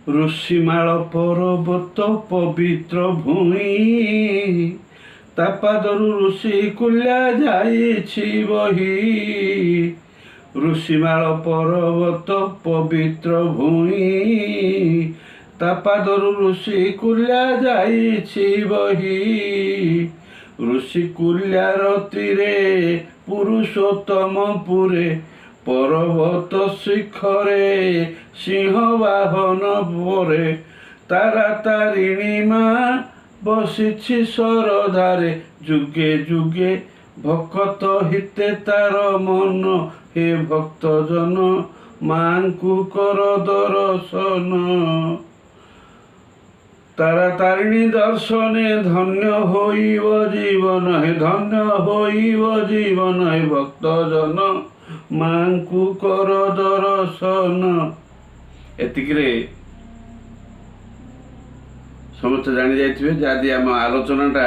ଋଷିମାଳ ପର୍ବତ ପବିତ୍ର ଭୂଇଁ, ତା ପାଦରୁ ଋଷି କୁଲ୍ୟା ଯାଇଛି ବହି। ଋଷିମାଳ ପର୍ବତ ପବିତ୍ର ଭୂଇଁ, ତା ପାଦରୁ ଋଷି କୁଲ୍ୟା ଯାଇଛି ବହି। ଋଷି କୁଲ୍ୟାର ତୀରେ ପୁରୁଷୋତ୍ତମପୁରେ, ପର୍ବତ ଶିଖରେ ସିଂହ ବାହନ ପରେ, ତାରା ତାରିଣୀ ମା ବସିଛି ସରଧାରେ। ଯୁଗେ ଯୁଗେ ଭକତ ହିତେ ତାର ମନ, ହେ ଭକ୍ତ ଜନ ମାଙ୍କୁ କର ଦର୍ଶନ। ତାରା ତାରିଣୀ ଦର୍ଶନେ ଧନ୍ୟ ହୋଇବ ଜୀବନ, ହେ ଧନ୍ୟ ହୋଇବ ଜୀବନ। ହେ ଭକ୍ତ ଜନ ମାଙ୍କୁ କର ଦର୍ଶନ। ଏତିକିରେ ସମସ୍ତେ ଜାଣି ଯାଇଥିବେ ଯେ ଆଜି ଆମ ଆଲୋଚନାଟା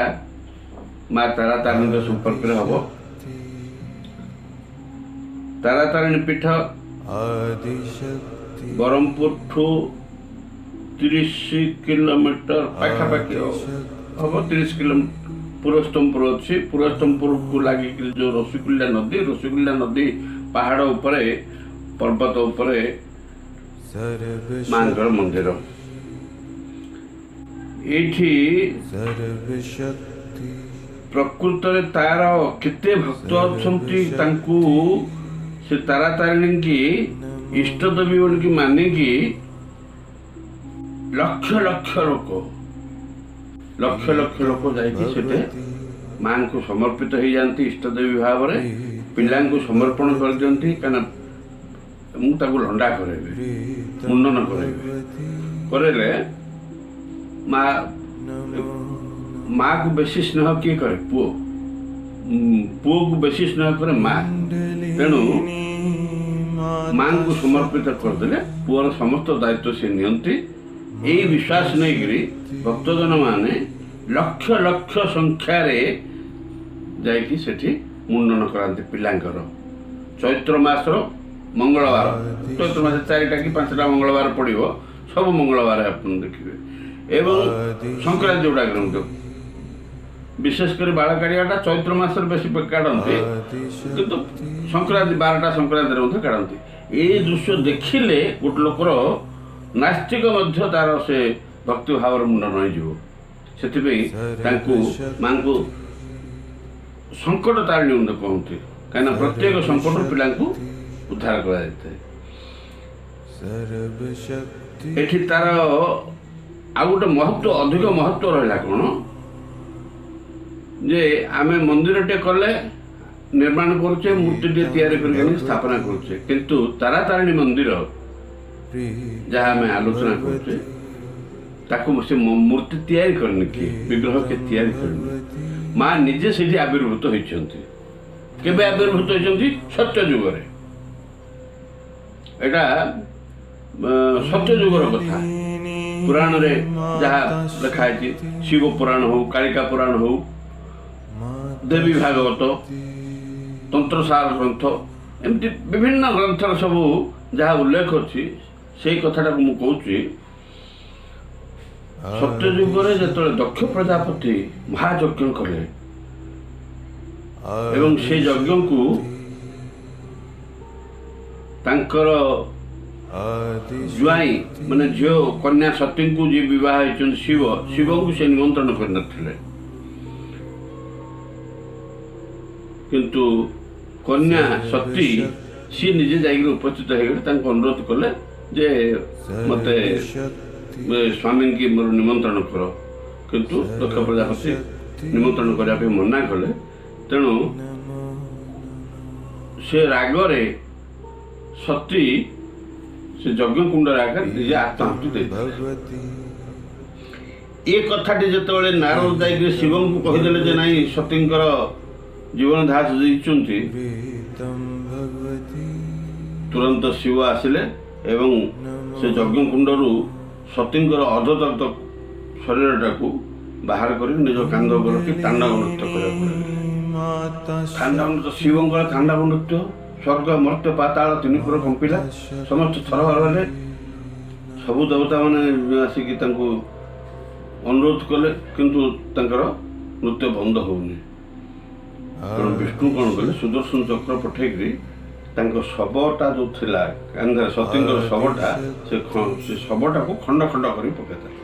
ମା ତାରା ତାରିଣୀଙ୍କ ସମ୍ପର୍କରେ ହବ। ତାରା ତାରିଣୀ ପୀଠ ବ୍ରହ୍ମପୁରଠୁ 30 କିଲୋମିଟର ପାଖାପାଖି ହବ। 30 କିଲୋମିଟର ପୁରସ୍ତମପୁର ଅଛି। ପୁରସ୍ତମପୁରକୁ ଲାଗିକି ଯେଉଁ ଋଷିକୁଲ୍ୟା ନଦୀ ପାହାଡ଼ ଉପରେ, ପର୍ବତ ଉପରେ ମାଙ୍କର ମନ୍ଦିର। ଏଇଠି ପ୍ରକୃତରେ ତାର କେତେ ଭକ୍ତ ଅଛନ୍ତି, ତାଙ୍କୁ ସେ ତାରା ତାରିଣୀକି ଇଷ୍ଟ ଦେବୀ ବୋଲିକି ମାନିକି ଲକ୍ଷ ଲକ୍ଷ ଲୋକ ଯାଇକି ସେଠି ମାଙ୍କୁ ସମର୍ପିତ ହେଇଯାଆନ୍ତି ଇଷ୍ଟ ଦେବୀ ଭାବରେ। ପିଲାଙ୍କୁ ସମର୍ପଣ କରିଦିଅନ୍ତି, କାହିଁକିନା ମୁଁ ତାକୁ ଲଣ୍ଡା କରେଇବି, ମୁଣ୍ଡନ କରେଇଲେ ମାକୁ ବେଶୀ ସ୍ନେହ କିଏ କରେ? ପୁଅକୁ ବେଶୀ ସ୍ନେହ କରେ ମା। ତେଣୁ ମାଙ୍କୁ ସମର୍ପିତ କରିଦେଲେ ପୁଅର ସମସ୍ତ ଦାୟିତ୍ୱ ସେ ନିଅନ୍ତି। ଏଇ ବିଶ୍ୱାସ ନେଇକରି ଭକ୍ତଜନ ମାନେ ଲକ୍ଷ ଲକ୍ଷ ସଂଖ୍ୟାରେ ଯାଇକି ସେଠି ମୁଣ୍ଡନ କରାନ୍ତି ପିଲାଙ୍କର। ଚୈତ୍ର ମାସର ମଙ୍ଗଳବାର, ଚୈତ୍ର ମାସ 4ଟା କି 5ଟା ମଙ୍ଗଳବାର ପଡ଼ିବ, ସବୁ ମଙ୍ଗଳବାର ଆପଣ ଦେଖିବେ। ଏବଂ ସଂକ୍ରାନ୍ତି ଯୋଉଟା କରନ୍ତୁ, ବିଶେଷ କରି ବାଳ କାଢ଼ିବାଟା ଚୈତ୍ର ମାସରେ ବେଶୀ କାଢ଼ନ୍ତି, କିନ୍ତୁ ସଂକ୍ରାନ୍ତି 12ଟା ସଂକ୍ରାନ୍ତିରେ ମଧ୍ୟ କାଢ଼ନ୍ତି। ଏଇ ଦୃଶ୍ୟ ଦେଖିଲେ ଗୋଟେ ଲୋକର ନାସ୍ତିକ ମଧ୍ୟ ତାର ସେ ଭକ୍ତି ଭାବର ମୁଣ୍ଡନ ହୋଇଯିବ। ସେଥିପାଇଁ ତାଙ୍କୁ ମାଙ୍କୁ ସଙ୍କଟ ତାରିଣୀ ମଧ୍ୟ କହନ୍ତି, କାହିଁକିନା ପ୍ରତ୍ୟେକ ସଙ୍କଟରୁ ପିଲାଙ୍କୁ ଉଦ୍ଧାର କରାଯାଇଥାଏ। ଏଠି ତାର ଆଉ ଗୋଟେ ମହତ୍ଵ, ଅଧିକ ମହତ୍ଵ ରହିଲା କ'ଣ ଯେ ଆମେ ମନ୍ଦିରଟେ କଲେ ନିର୍ମାଣ କରୁଛେ, ମୂର୍ତ୍ତିଟିଏ ତିଆରି କରିକି ସ୍ଥାପନା କରୁଛେ, କିନ୍ତୁ ତାରା ତାରିଣୀ ମନ୍ଦିର ଯାହା ଆମେ ଆଲୋଚନା କରୁଛେ ତାକୁ ସେ ମୂର୍ତ୍ତି ତିଆରି କରିନି, କିଏ ବିଗ୍ରହ କିଏ ତିଆରି କରିନି, ମା ନିଜେ ସେଇଠି ଆବିର୍ଭୂତ ହୋଇଛନ୍ତି। କେବେ ଆବିର୍ଭୂତ ହୋଇଛନ୍ତି? ସତ୍ୟ ଯୁଗରେ। ଏଇଟା ସତ୍ୟ ଯୁଗର କଥା। ପୁରାଣରେ ଯାହା ଲେଖା ହେଇଛି, ଶିବ ପୁରାଣ ହଉ, କାଳିକା ପୁରାଣ ହଉ, ଦେବୀ ଭାଗବତ, ତନ୍ତ୍ରସାର ଗ୍ରନ୍ଥ, ଏମିତି ବିଭିନ୍ନ ଗ୍ରନ୍ଥର ସବୁ ଯାହା ଉଲ୍ଲେଖ ଅଛି, ସେଇ କଥାଟାକୁ ମୁଁ କହୁଛି। ସତ୍ୟ ଯୁଗରେ ଯେତେବେଳେ ଦକ୍ଷ ପ୍ରଜାପତି ମହାଯଜ୍ଞ କଲେ ଏବଂ ସେ ଯଜ୍ଞକୁ ତାଙ୍କର ଜ୍ୱାଇଁ ମାନେ ଝିଅ କନ୍ୟା ସତୀଙ୍କୁ ଯିଏ ବିବାହ ହେଇଛନ୍ତି ଶିବଙ୍କୁ ସେ ନିମନ୍ତ୍ରଣ କରିନଥିଲେ, କିନ୍ତୁ କନ୍ୟା ସତୀ ସିଏ ନିଜେ ଯାଇକି ଉପସ୍ଥିତ ହେଇଗଲେ। ତାଙ୍କୁ ଅନୁରୋଧ କଲେ ଯେ ମୋତେ ସ୍ୱାମୀଙ୍କି ମୋର ନିମନ୍ତ୍ରଣ କର, କିନ୍ତୁ ଦକ୍ଷ ପ୍ରଜାପତି ନିମନ୍ତ୍ରଣ କରିବା ପାଇଁ ମନା କଲେ। ତେଣୁ ସେ ରାଗରେ ସତୀ ସେ ଯଜ୍ଞକୁଣ୍ଡରେ ଆକାର ନିଜେ ଆତ୍ମାହୁତି ଦେଇଥିଲେ। ଏ କଥାଟି ଯେତେବେଳେ ନାରଦ ଯାଇକି ଶିବଙ୍କୁ କହିଦେଲେ ଯେ ନାଇଁ ସତୀଙ୍କର ଜୀବନ ଧାସ ଦେଇଛନ୍ତି, ତୁରନ୍ତ ଶିବ ଆସିଲେ ଏବଂ ସେ ଯଜ୍ଞକୁଣ୍ଡରୁ ସତୀଙ୍କର ଅର୍ଦ୍ଧଦଗ୍ଧ ଶରୀରଟାକୁ ବାହାର କରି ନିଜ କାନ୍ଧ ଉପରେ ରଖି ତାଣ୍ଡବ ନୃତ୍ୟ କରିବାକୁ ଲାଗିଲେ। ଶିବଙ୍କର ତାଣ୍ଡବ ନୃତ୍ୟ ସ୍ୱର୍ଗ ମର୍ତ୍ତ୍ୟ ପାତାଳ ତିନି ପୁର କମ୍ପିଲା, ସମସ୍ତେ ଥରହର ହେଲେ। ସବୁ ଦେବତାମାନେ ଆସିକି ତାଙ୍କୁ ଅନୁରୋଧ କଲେ, କିନ୍ତୁ ତାଙ୍କର ନୃତ୍ୟ ବନ୍ଦ ହେଉନି। ତେଣୁ ବିଷ୍ଣୁ କ'ଣ କଲେ, ସୁଦର୍ଶନ ଚକ୍ର ପଠେଇକରି ତାଙ୍କ ଶବଟା ଯେଉଁ ଥିଲା କାନ୍ଧରେ, ସତୀଙ୍କର ଶବଟା, ସେ ଶବଟାକୁ ଖଣ୍ଡ ଖଣ୍ଡ କରି ପକାଇଦେଲେ।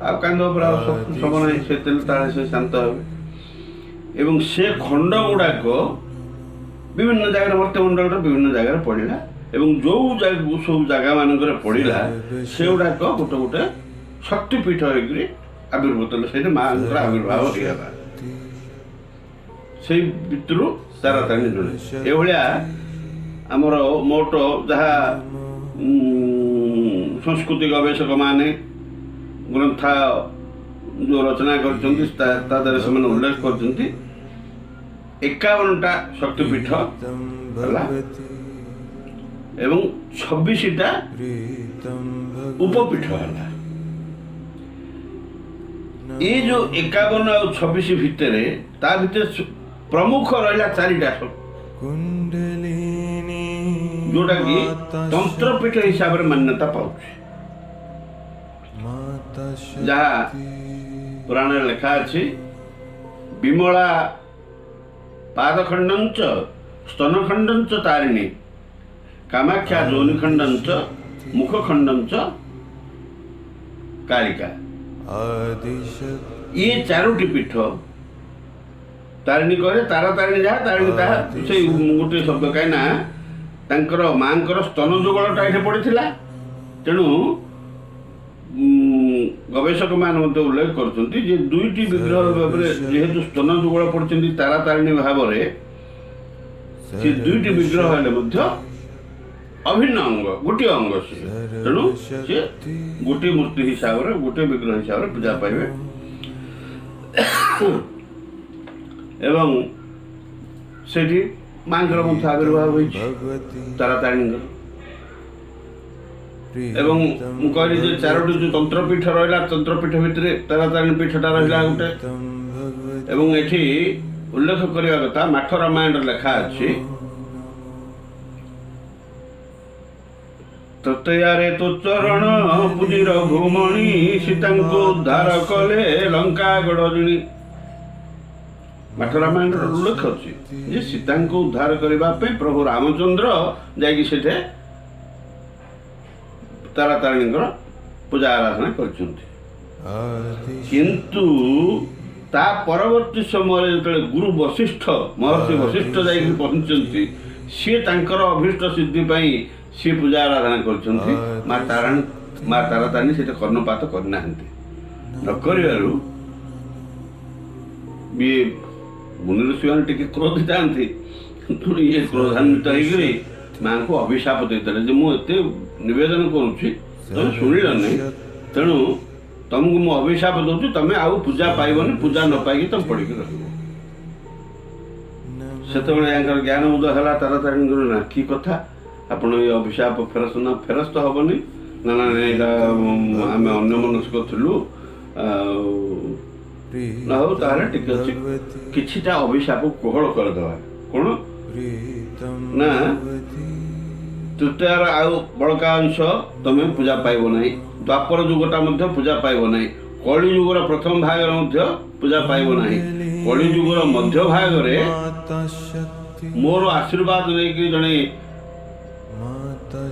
ଆଉ କାନ୍ଧ ଉପରେ ଆଉ ଶବ ନାହିଁ, ସେ ତେଲ ତାଳେ ସେ ଶାନ୍ତ ହେବେ। ଏବଂ ସେ ଖଣ୍ଡ ଗୁଡ଼ାକ ବିଭିନ୍ନ ଜାଗାରେ, ମର୍ତ୍ତ୍ୟମଣ୍ଡଳର ବିଭିନ୍ନ ଜାଗାରେ ପଡ଼ିଲା। ଏବଂ ଯେଉଁ ସବୁ ଜାଗାମାନଙ୍କରେ ପଡ଼ିଲା ସେଗୁଡ଼ାକ ଗୋଟେ ଗୋଟେ ଶକ୍ତିପୀଠ ହେଇକରି ଆବିର୍ଭୂତ ହେଲେ। ସେଇଠି ମାଆଙ୍କର ଆବିର୍ଭାବ ହେଇଗଲା। ସେଇ ଭିତରୁ ତାରାତାରିଣୀ ଜଣେ। ଏଭଳିଆ ଆମର ମୋଟ ଯାହା ସଂସ୍କୃତି ଗବେଷକମାନେ ଗ୍ରନ୍ଥ ଯେଉଁ ରଚନା କରିଛନ୍ତି ତା ଦ୍ୱାରା ସେମାନେ ଉଲ୍ଲେଖ କରିଛନ୍ତି 51ଟା ଶକ୍ତିପୀଠ ହେଲା ଏବଂ 26ଟା ଉପପୀଠ ହେଲା। ଏ ଯେଉଁ 51 ଆଉ 26 ଭିତରେ, ତା ଭିତରେ ପ୍ରମୁଖ ରହିଲା 4ଟା, ଯୋଉଟା କି ତନ୍ତ୍ରପୀଠ ହିସାବରେ ମାନ୍ୟତା ପାଉଛି। ଯାହା ପୁରାଣରେ ଲେଖା ଅଛି, ବିମଳା ପାଦଖଣ୍ଡଞ୍ଚ ସ୍ତନଖଣ୍ଡଞ୍ଚ ତାରିଣୀ, କାମାକ୍ଷା ଯୋନିଖଣ୍ଡଞ୍ଚ ମୁଖଖଣ୍ଡଞ୍ଚ କାଳିକା। ଏ 4ଟି ପୀଠ ତାରିଣୀ କରେ, ତାରାତାରିଣୀ ଯାହା, ତାରିଣୀ ତାହା, ସେଇ ଗୋଟିଏ ଶବ୍ଦ। କାହିଁକିନା ତାଙ୍କର ମାଆଙ୍କର ସ୍ତନ ଯୁଗଳଟା ଏଠି ପଡ଼ିଥିଲା। ତେଣୁ ଗବେଷକମାନେ ମଧ୍ୟ ଉଲ୍ଲେଖ କରୁଛନ୍ତି ଯେ 2ଟି ବିଗ୍ରହ ଭାବରେ ଯେହେତୁ ସ୍ତନ ଯୁଗଳ ପଡ଼ିଛନ୍ତି ତାରାତାରିଣୀ ଭାବରେ, ସେ 2ଟି ବିଗ୍ରହ ହେଲେ ମଧ୍ୟ ଅଭିନ୍ନ ଅଙ୍ଗ, ଗୋଟିଏ ଅଙ୍ଗ ସେ। ତେଣୁ ସେ ଗୋଟିଏ ମୂର୍ତ୍ତି ହିସାବରେ, ଗୋଟିଏ ବିଗ୍ରହ ହିସାବରେ ପୂଜା ପାଇବେ। ଏବଂ ସେଠି ମାଙ୍କର ମଧ୍ୟ ଆବିର୍ଭାବ ହୋଇଛି, ତାରାତାରିଣୀଙ୍କର। ଏବଂ ମୁଁ କହିଲି ଯେ 4ଟି ଯେଉଁ ତନ୍ତ୍ରପୀଠ ରହିଲା, ତନ୍ତ୍ରପୀଠ ଭିତରେ ତାରାତାରିଣୀ ପୀଠଟା ରହିଲା ଗୋଟେ। ଏବଂ ଏଠି ଉଲ୍ଲେଖ କରିବା କଥା, ମାଠ ରାମାୟଣରେ ଲେଖା ଅଛି, ତତୟାରେ ତୋ ଚରଣ ପୂଜିର ଭୂମଣି, ସୀତାଙ୍କୁ ଉଦ୍ଧାର କଲେ ଲଙ୍କା ଗଡ଼ଜିଣୀ। ମାଠ ରାମାୟଣର ଉଲ୍ଲେଖ ଅଛି ଯେ ସୀତାଙ୍କୁ ଉଦ୍ଧାର କରିବା ପାଇଁ ପ୍ରଭୁ ରାମଚନ୍ଦ୍ର ଯାଇକି ସେଠି ତାରାତାରିଣୀଙ୍କର ପୂଜା ଆରାଧନା କରିଛନ୍ତି। କିନ୍ତୁ ତା ପରବର୍ତ୍ତୀ ସମୟରେ ଯେତେବେଳେ ଗୁରୁ ବଶିଷ୍ଠ, ମହର୍ଷି ବଶିଷ୍ଠ ଯାଇକି ପହଞ୍ଚିଛନ୍ତି, ସିଏ ତାଙ୍କର ଅଭୀଷ୍ଟ ସିଦ୍ଧି ପାଇଁ ସିଏ ପୂଜା ଆରାଧନା କରିଛନ୍ତି। ମା ତାରାତାରିଣୀ ସେଟା କର୍ଣ୍ଣପାତ କରିନାହାନ୍ତି। ନ କରିବାରୁ ଇଏ ମୁନି ଋଷିମାନେ ଟିକେ କ୍ରୋଧିଥାନ୍ତି। ଇଏ କ୍ରୋଧାନ୍ୱିତ ହେଇକରି ମାଆଙ୍କୁ ଅଭିଶାପ ଦେଇଥିଲେ ଯେ ମୁଁ ଏତେ ନିବେଦନ କରୁଛି, ତମେ ଶୁଣିଲ ନାହିଁ, ତେଣୁ ତମକୁ ମୁଁ ଅଭିଶାପ ଦଉଛି, ତମେ ଆଉ ପୂଜା ପାଇବନି, ପୂଜା ନ ପାଇକି ତମେ ପଡ଼ିକି ରହିବ। ସେତେବେଳେ ୟାଙ୍କର ଜ୍ଞାନ ଉଦୟ ହେଲା ତାରାତାରିଣୀଙ୍କର, ନା କି କଥା, ଆପଣ ଏ ଅଭିଶାପ ଫେରସ୍ତ ହେବନି। ନା ନା, ଏଇଟା ଆମେ ଅନ୍ୟମନସ୍କ ଥିଲୁ, ନା ହଉ ତାହେଲେ ଟିକେ ଅଛି, କିଛିଟା ଅଭିଶାପ କୋହଳ କରିଦେବା। କ'ଣ ନା, ତୃତୀୟାର ଆଉ ବଳକା ଅଂଶ ତମେ ପୂଜା ପାଇବ ନାହିଁ, ଦ୍ୱାପର ଯୁଗଟା ମଧ୍ୟ ପୂଜା ପାଇବ ନାହିଁ, କଳି ଯୁଗର ପ୍ରଥମ ଭାଗରେ ମଧ୍ୟ ପୂଜା ପାଇବ ନାହିଁ। କଳି ଯୁଗର ମଧ୍ୟ ଭାଗରେ ମୋର ଆଶୀର୍ବାଦ ନେଇକି ଜଣେ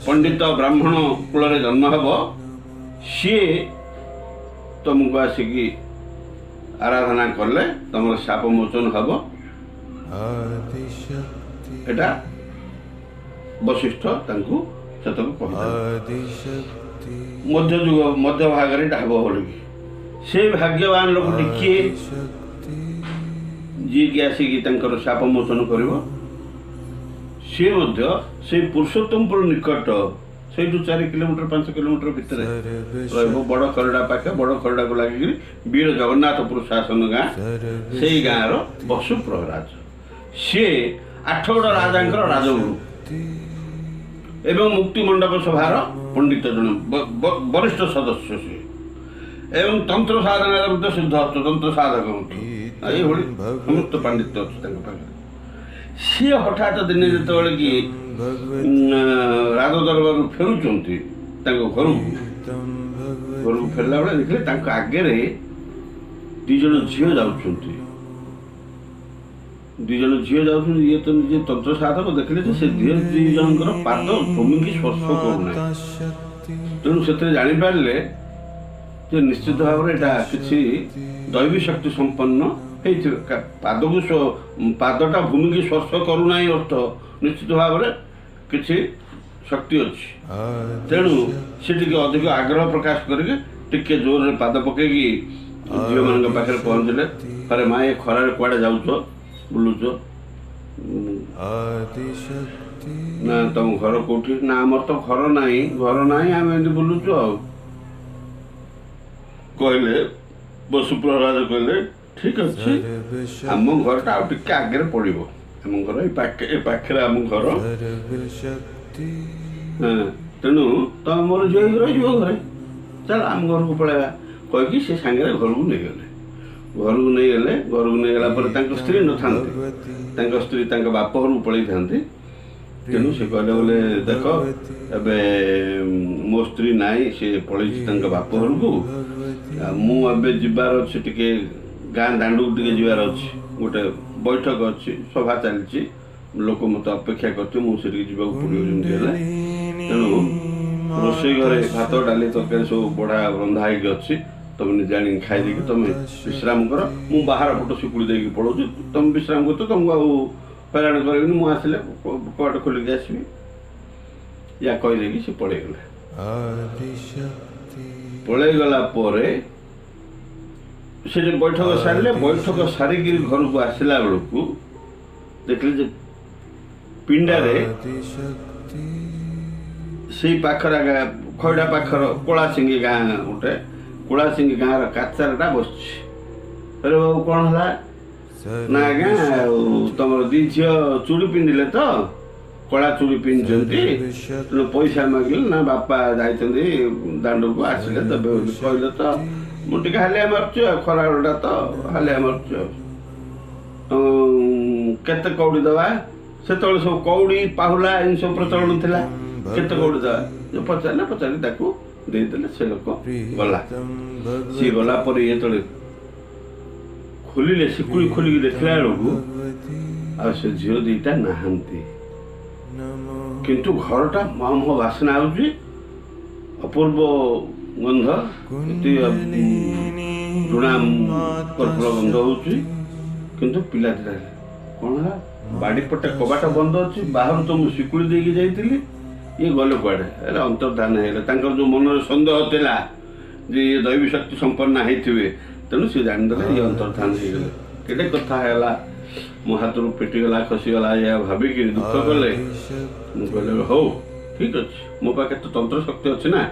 ପଣ୍ଡିତ ବ୍ରାହ୍ମଣ କୂଳରେ ଜନ୍ମ ହେବ, ସିଏ ତମକୁ ଆସିକି ଆରାଧନା କଲେ ତମର ଶାପ ମୋଚନ ହେବ। ଏଟା ବଶିଷ୍ଠ ତାଙ୍କୁ ସେତକ କହିଲେ। ମଧ୍ୟ ଭାଗରେ ଏଟା ହେବ ବୋଲିକି ସେ ଭାଗ୍ୟବାନ ଲୋକଟି କିଏ, ଯିଏକି ଆସିକି ତାଙ୍କର ଶାପ ମୋଚନ କରିବ। ସିଏ ମଧ୍ୟ ସେଇ ପୁରୁଷୋତ୍ତମପୁର ନିକଟ, ସେଇଠୁ 4 କିଲୋମିଟର 5 କିଲୋମିଟର ଭିତରେ ରହିବ, ବଡ଼ ଖରଡ଼ା ପାଖେ। ବଡ଼ ଖରଡ଼ାକୁ ଲାଗିକିରି ବୀର ଜଗନ୍ନାଥପୁର ଶାସନ ଗାଁ, ସେଇ ଗାଁର ବସୁ ପ୍ରହରାଜ। ସିଏ ଆଠଗଡ଼ ରାଜାଙ୍କର ରାଜଗୁରୁ ଏବଂ ମୁକ୍ତି ମଣ୍ଡପ ସଭାର ପଣ୍ଡିତ, ଜଣେ ବରିଷ୍ଠ ସଦସ୍ୟ ସିଏ। ଏବଂ ତନ୍ତ୍ର ସାଧନାରେ ମଧ୍ୟ ସିଦ୍ଧ ତନ୍ତ୍ର ସାଧକ ମଧ୍ୟ, ଏଇଭଳି ସମସ୍ତ ପାଣ୍ଡିତ୍ୟ ଅଛି ତାଙ୍କ ପାଖରେ। ସିଏ ହଠାତ୍ ଦିନେ ଯେତେବେଳେ କି ରାଜ ଦରବାରରୁ ଫେରୁଛନ୍ତି, ଘରକୁ ଫେରିଲା ବେଳେ ଦେଖିଲେ ତାଙ୍କ ଆଗରେ 2 ଜଣ ଝିଅ ଯାଉଛନ୍ତି। 2 ଜଣ ଝିଅ ଯାଉଛନ୍ତି। ଇଏ ତ ନିଜେ ତନ୍ତ୍ର ସାଧକ ଦେଖିଲେ ଯେ ସେ 2 ଜଣଙ୍କର ପାଦ ଭୂମିକି ସ୍ପର୍ଶ କରୁନାହିଁ। ତେଣୁ ସେଥିରେ ଜାଣିପାରିଲେ ଯେ ନିଶ୍ଚିତ ଭାବରେ ଏଇଟା କିଛି ଦୈବୀ ଶକ୍ତି ସମ୍ପନ୍ନ ହେଇଥିବ। ପାଦଟା ଭୂମିକି ସ୍ପର୍ଶ କରୁନାହିଁ ଅର୍ଥ ନିଶ୍ଚିତ ଭାବରେ କିଛି ଶକ୍ତି ଅଛି। ତେଣୁ ସେ ଟିକେ ଅଧିକ ଆଗ୍ରହ ପ୍ରକାଶ କରିକି ଟିକେ ଜୋରରେ ପାଦ ପକେଇକି ଝିଅମାନଙ୍କ ପାଖରେ ପହଞ୍ଚିଲେ। ଆରେ ମା, ଏ ଖରାରେ କୁଆଡ଼େ ଯାଉଛ, ବୁଲୁଛ? ନା ତମ ଘର କୋଉଠି? ନା ଆମର ତ ଘର ନାହିଁ, ଆମେ ଏମିତି ବୁଲୁଛୁ ଆଉ। କହିଲେ ବସୁ ପ୍ରହ୍ଲାଦ କହିଲେ ଠିକ୍ ଅଛି, ଆମ ଘରଟା ଆଉ ଟିକେ ଆଗରେ ପଡ଼ିବ। ଆମ ଘର ଏ ପାଖରେ ଆମ ଘର। ତେଣୁ ତମେ ମୋର ଝିଅ ହେଇକି ରହିଯିବ ଘରେ, ଚାଲ ଆମ ଘରକୁ ପଳେଇବା କହିକି ସେ ସାଙ୍ଗରେ ଘରକୁ ନେଇଗଲେ। ଘରକୁ ନେଇଗଲା ପରେ ତାଙ୍କ ସ୍ତ୍ରୀ ନଥାନ୍ତି। ତାଙ୍କ ସ୍ତ୍ରୀ ତାଙ୍କ ବାପ ଘରକୁ ପଳେଇଥାନ୍ତି। ତେଣୁ ସେ କହିଲେ ବୋଲେ ଦେଖ, ଏବେ ମୋ ସ୍ତ୍ରୀ ନାହିଁ, ସେ ପଳେଇଛି ତାଙ୍କ ବାପ ଘରକୁ। ମୁଁ ଏବେ ଯିବାର ଅଛି, ଟିକେ ଗାଁ ଦାଣ୍ଡକୁ ଟିକେ ଯିବାର ଅଛି। ଗୋଟେ ବୈଠକ ଅଛି, ସଭା ଚାଲିଛି, ଲୋକ ମୋତେ ଅପେକ୍ଷା କରିଥିବେ, ମୁଁ ସେଠିକି ଯିବାକୁ ପଡ଼ିବ ଯେମିତି ହେଲେ। ତେଣୁ ରୋଷେଇ ଘରେ ଭାତ, ଡାଲି, ତରକାରୀ ସବୁ ବଢ଼ା ରନ୍ଧା ହେଇକି ଅଛି। ତମେ ନିଜେ ଆଣିକି ଖାଇଦେଇକି ତମେ ବିଶ୍ରାମ କର। ମୁଁ ବାହାର ପଟ ଶିକୁଳି ଦେଇକି ପଳାଉଛି, ତମେ ବିଶ୍ରାମ କର। ତମକୁ ଆଉ ହଇରାଣ କରିବିନି, ମୁଁ ଆସିଲେ କବାଟ ଖୋଲିକି ଆସିବି। ୟା କହିଦେଇକି ସେ ପଳେଇଗଲେ। ପଳେଇଗଲା ପରେ ସେଠି ବୈଠକ ସାରିଲେ। ବୈଠକ ସାରିକି ଘରକୁ ଆସିଲା ବେଳକୁ ଦେଖିଲେ ଯେ ପିଣ୍ଡାରେ ସେଇ ପାଖରେ ଖଇଡ଼ା ପାଖର କୋଳାସିଙ୍ଗି ଗାଁ, ଗୋଟେ କୋଳାସିଙ୍ଗି ଗାଁର କାଚାରଟା ବସିଛି। ଆରେ ବାବୁ କ'ଣ ହେଲା? ନା ଆଜ୍ଞା, ଆଉ ତମର 2 ଝିଅ ଚୁଡ଼ି ପିନ୍ଧିଲେ ତ, କଳା ଚୁଡ଼ି ପିନ୍ଧିଛନ୍ତି। ତେଣୁ ପଇସା ମାଗିଲେ ନା, ବାପା ଯାଇଛନ୍ତି ଦାଣ୍ଡକୁ, ଆସିଲେ ଦେବେ ବୋଲି କହିଲେ ତ ମୁଁ ଟିକେ ହାଲିଆ ମାରୁଛି ଆଉ, ଖରାବେଳଟା ତ ହାଲିଆ ମାରୁଛି ଆଉ। କେତେ କଉଡ଼ି ଦେବା? ସେତେବେଳେ ସବୁ କଉଡ଼ି, ପାହୁଲା ଏମିତି ସବୁ ପ୍ରଚଳନ ଥିଲା। କେତେ କଉଡ଼ି ଦେବା ପଚାରି ତାକୁ ଦେଇଦେଲେ। ସେ ଲୋକ ଗଲା। ସିଏ ଗଲା ପରେ ଯେତେବେଳେ ଖୋଲିଲେ, ଶିକୁଳି ଖୋଲିକି ଦେଖିଲା ବେଳକୁ ଆଉ ସେ ଝିଅ 2ଟା ନାହାନ୍ତି। କିନ୍ତୁ ଘରଟା ମହମ ବାସ୍ନା ହେଉଛି, ଅପୂର୍ବ ଗନ୍ଧ, ଝୁଣା କର୍ପୂର ଗନ୍ଧ ହେଉଛି। କିନ୍ତୁ ପିଲା 2ଟା କ'ଣ ହେଲା? ବାଡ଼ି ପଟେ କବାଟ ବନ୍ଦ ଅଛି, ବାହାରୁ ତ ମୁଁ ଶିକୁଳି ଦେଇକି ଯାଇଥିଲି, ଇଏ ଗଲେ କୁଆଡ଼େ? ହେଲେ ଅନ୍ତର୍ଧାନ ହେଇଗଲେ। ତାଙ୍କର ଯେଉଁ ମନରେ ସନ୍ଦେହ ଥିଲା ଯେ ଇଏ ଦୈବୀ ଶକ୍ତି ସମ୍ପନ୍ନ ହେଇଥିବେ, ତେଣୁ ସେ ଜାଣିଦେଲେ ଇଏ ଅନ୍ତର୍ଧାନ ହେଇଗଲେ। କେତେ କଥା ହେଲା, ମୋ ହାତରୁ ପିଟିଗଲା, ଖସିଗଲା, ଏହା ଭାବିକି ଦୁଃଖ କଲେ। ମୁଁ କହିଲେ ହଉ ଠିକ୍ ଅଛି, ମୋ ପାଖରେ ତ ତନ୍ତ୍ର ଶକ୍ତି ଅଛି ନା,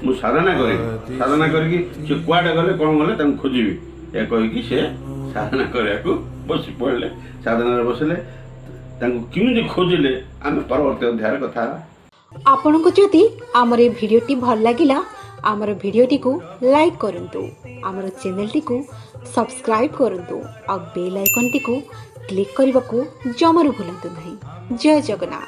ମୁଁ ସାଧନା କରିବି। ସାଧନା କରିକି ସେ କୁଆଡ଼େ ଗଲେ, କ'ଣ ଗଲେ, ତାଙ୍କୁ ଖୋଜିବି। ଏହା କହିକି ସେ ସାଧନା କରିବାକୁ ବସି ପଡ଼ିଲେ। ସାଧନାରେ ବସିଲେ। ତାଙ୍କୁ କେମିତି ଖୋଜିଲେ ଆମେ ପରବର୍ତ୍ତୀ ଅଧ୍ୟାୟରେ କଥା ହେବା। ଆପଣଙ୍କୁ ଯଦି ଆମର ଏ ଭିଡ଼ିଓଟି ଭଲ ଲାଗିଲା, ଆମର ଭିଡ଼ିଓଟିକୁ ଲାଇକ୍ କରନ୍ତୁ, ଆମର ଚ୍ୟାନେଲଟିକୁ ସବସ୍କ୍ରାଇବ୍ କରନ୍ତୁ, ଆଉ ବେଲ୍ ଆଇକନ୍ଟିକୁ କ୍ଲିକ୍ କରିବାକୁ ଜମାରୁ ଭୁଲନ୍ତୁ ନାହିଁ। ଜୟ ଜଗନ୍ନାଥ।